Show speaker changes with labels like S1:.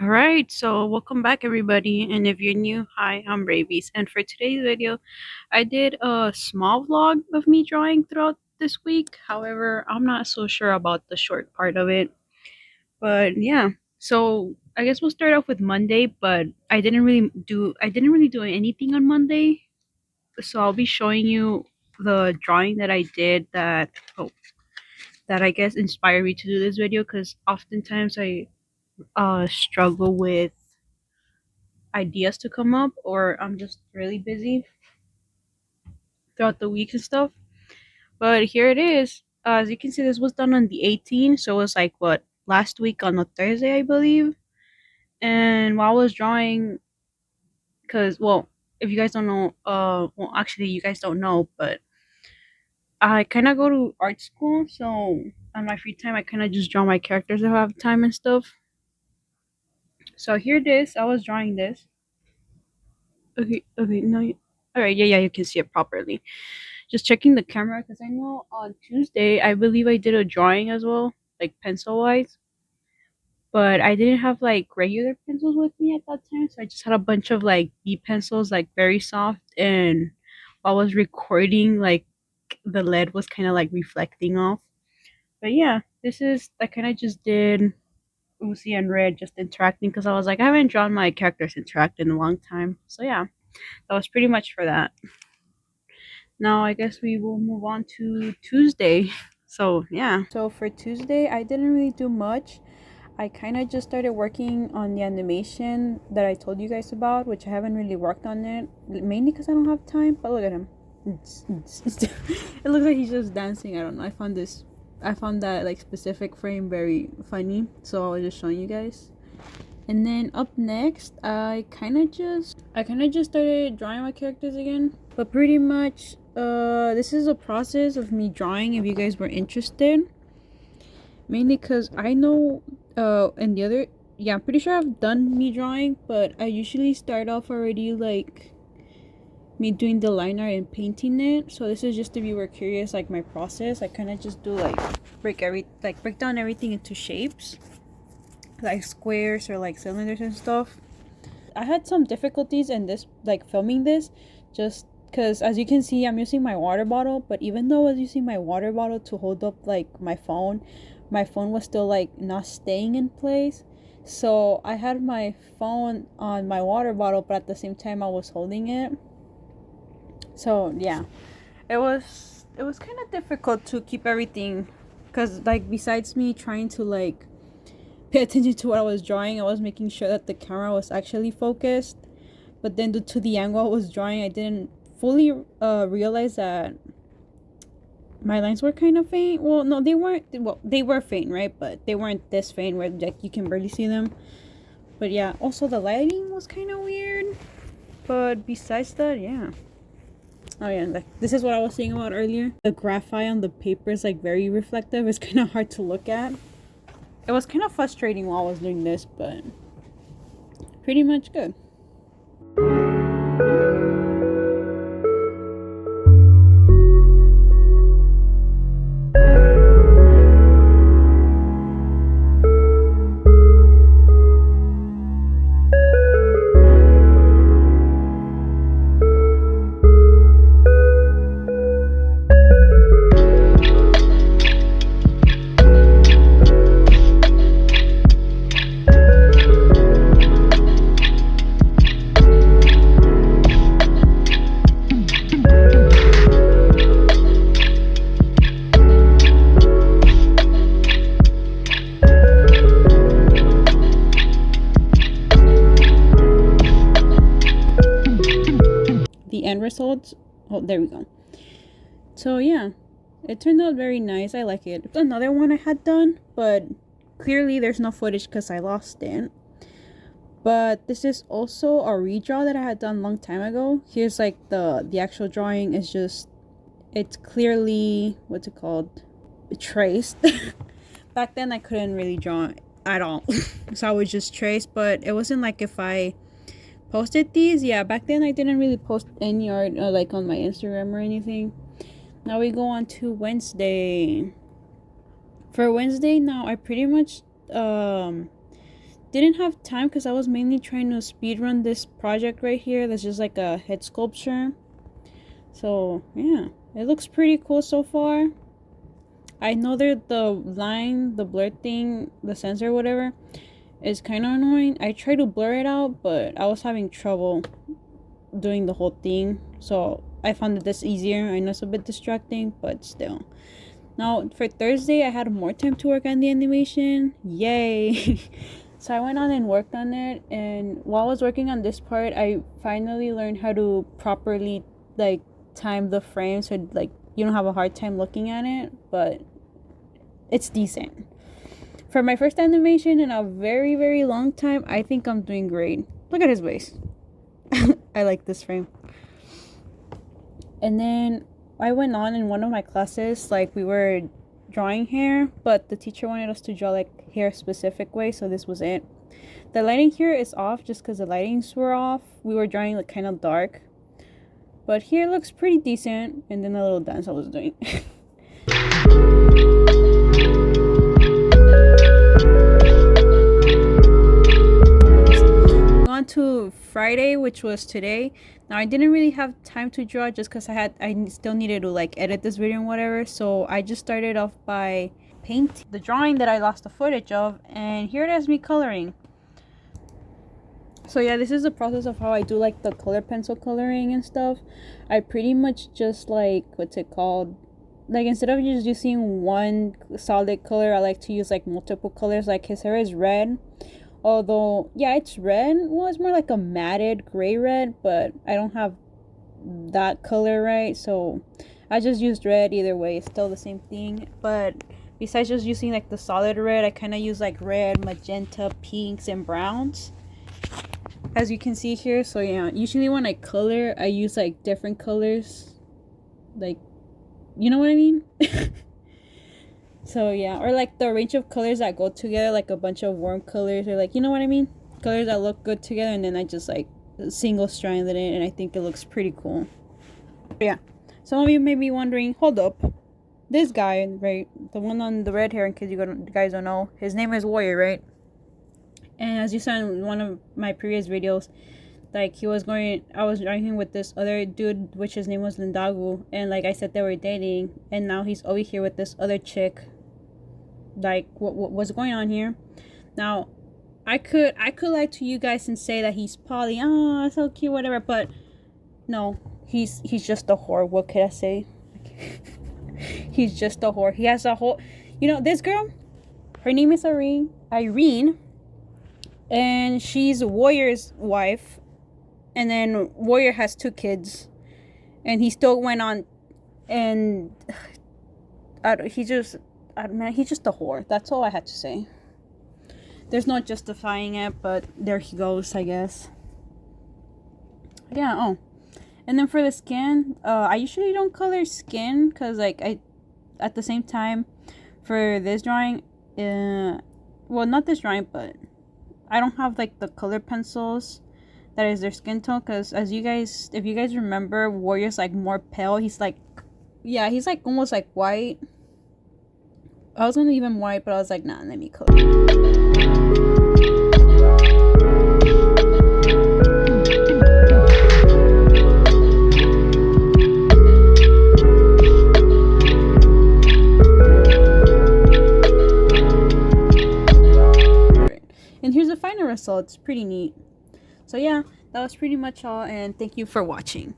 S1: All right, so welcome back, everybody. And if you're new, hi, I'm Ravies. And for today's video, I did a small vlog of me drawing throughout this week. However, I'm not so sure about the short part of it. But yeah, so I guess we'll start off with Monday. But I didn't really do anything on Monday. So I'll be showing you the drawing that I did that I guess inspired me to do this video because oftentimes I struggle with ideas to come up, or I'm just really busy throughout the week and stuff. But here it is. As you can see, this was done on the 18th, so it was like what, last week on a Thursday, I believe. And while I was drawing, because well, if you guys don't know, well, actually, you guys don't know, but I kind of go to art school, so on my free time, I kind of just draw my characters if I have time and stuff. So here it is. I was drawing this. Okay, okay, no, all right, yeah, you can see it properly. Just checking the camera because I know on Tuesday I believe I did a drawing as well, like pencil wise. But I didn't have like regular pencils with me at that time, so I just had a bunch of like B pencils, like very soft. And while I was recording, like the lead was kind of like reflecting off. But yeah, this is I kind of just did Uzi and Red just interacting because I was like I haven't drawn my characters interact in a long time. So yeah, that was pretty much for that. Now I guess we will move on to Tuesday. So yeah. So for Tuesday, I didn't really do much. I kind of just started working on the animation that I told you guys about, which I haven't really worked on it, mainly because I don't have time. But look at him. It looks like he's just dancing. I don't know. I found that like specific frame very funny, so I was just showing you guys. And then up next, I kind of just started drawing my characters again. But pretty much, this is a process of me drawing. If you guys were interested, mainly because I know, and the other, yeah, I'm pretty sure I've done me drawing, but I usually start off already like me doing the line art and painting it. So this is just if you were curious, like my process. I kind of just do like break down everything into shapes, like squares or like cylinders and stuff. I had some difficulties in this, like filming this, just because as you can see, I'm using my water bottle. But even though I was using my water bottle to hold up like my phone was still like not staying in place. So I had my phone on my water bottle, but at the same time I was holding it. So yeah, it was kind of difficult to keep everything, because like besides me trying to like pay attention to what I was drawing, I was making sure that the camera was actually focused. But then due to the angle I was drawing, I didn't fully realize that my lines were kind of faint. Well, no, they weren't. Well, they were faint, right? But they weren't this faint where like you can barely see them. But yeah, also the lighting was kind of weird. But besides that, yeah. Oh yeah, like this is what I was saying about earlier. The graphite on the paper is like very reflective. It's kind of hard to look at. It was kind of frustrating while I was doing this, but pretty much good. The end results. Oh, there we go. So yeah, it turned out very nice. I like it. Another one I had done, but clearly there's no footage because I lost it. But this is also a redraw that I had done a long time ago. Here's like the actual drawing is just, it's clearly, what's it called, traced. Back then I couldn't really draw at all. So I would just trace, but it wasn't like if I posted these. Yeah, back then I didn't really post any art like on my Instagram or anything. Now we go on to Wednesday. For Wednesday now, I pretty much didn't have time because I was mainly trying to speedrun this project right here. That's just like a head sculpture. So yeah, it looks pretty cool so far. I know that the line, the blur thing, the sensor, whatever, is kind of annoying. I tried to blur it out, but I was having trouble doing the whole thing. So I found that this easier. I know it's a bit distracting, but still. Now for Thursday, I had more time to work on the animation. Yay! So I went on and worked on it, and while I was working on this part, I finally learned how to properly like time the frame so like you don't have a hard time looking at it, but it's decent. For my first animation in a very, very long time, I think I'm doing great. Look at his waist. I like this frame. And then I went on in one of my classes, like we were drawing hair, but the teacher wanted us to draw like hair a specific way, so this was it. The lighting here is off just because the lightings were off. We were drawing like kind of dark. But here looks pretty decent. And then the little dance I was doing. On to Friday, which was today. Now I didn't really have time to draw just because I still needed to like edit this video and whatever. So I just started off by paint the drawing that I lost the footage of, and here it is me coloring. So yeah, this is the process of how I do like the color pencil coloring and stuff. I pretty much just like, what's it called, like instead of just using one solid color, I like to use like multiple colors. Like his hair is red, although yeah, it's red. Well, it's more like a matted gray red, but I don't have that color right, so I just used red. Either way, it's still the same thing. But besides just using like the solid red, I kind of use like red, magenta, pinks, and browns, as you can see here. So yeah, usually when I color, I use like different colors, like, you know what I mean? So yeah, or like the range of colors that go together, like a bunch of warm colors, or like, you know what I mean, colors that look good together, and then I just like single stranded it, and I think it looks pretty cool. But yeah, some of you may be wondering, hold up, this guy, right, the one on the red hair, in case you guys don't know, his name is Warrior, right? And as you saw in one of my previous videos, like I was drawing with this other dude, which his name was Lindagu, and like I said, they were dating, and now he's over here with this other chick. Like what's going on here? Now I could lie to you guys and say that he's poly, oh so cute, whatever, but no, he's just a whore. What could I say? He's just a whore. He has a whole, you know, this girl, her name is Irene, and she's Warrior's wife, and then Warrior has 2 kids, and he still went on, and he's just a whore. That's all I had to say. There's no justifying it, but there he goes, I guess. Yeah. Oh, and then for the skin, I usually don't color skin because like at the same time, for this drawing, well, not this drawing, but I don't have like the color pencils that is their skin tone, because if you guys remember, Warrior's like more pale. He's like, yeah, he's like almost like white. I was gonna leave him white, but I was like, nah, let me color. And here's the final result. It's pretty neat. So yeah, that was pretty much all, and thank you for watching.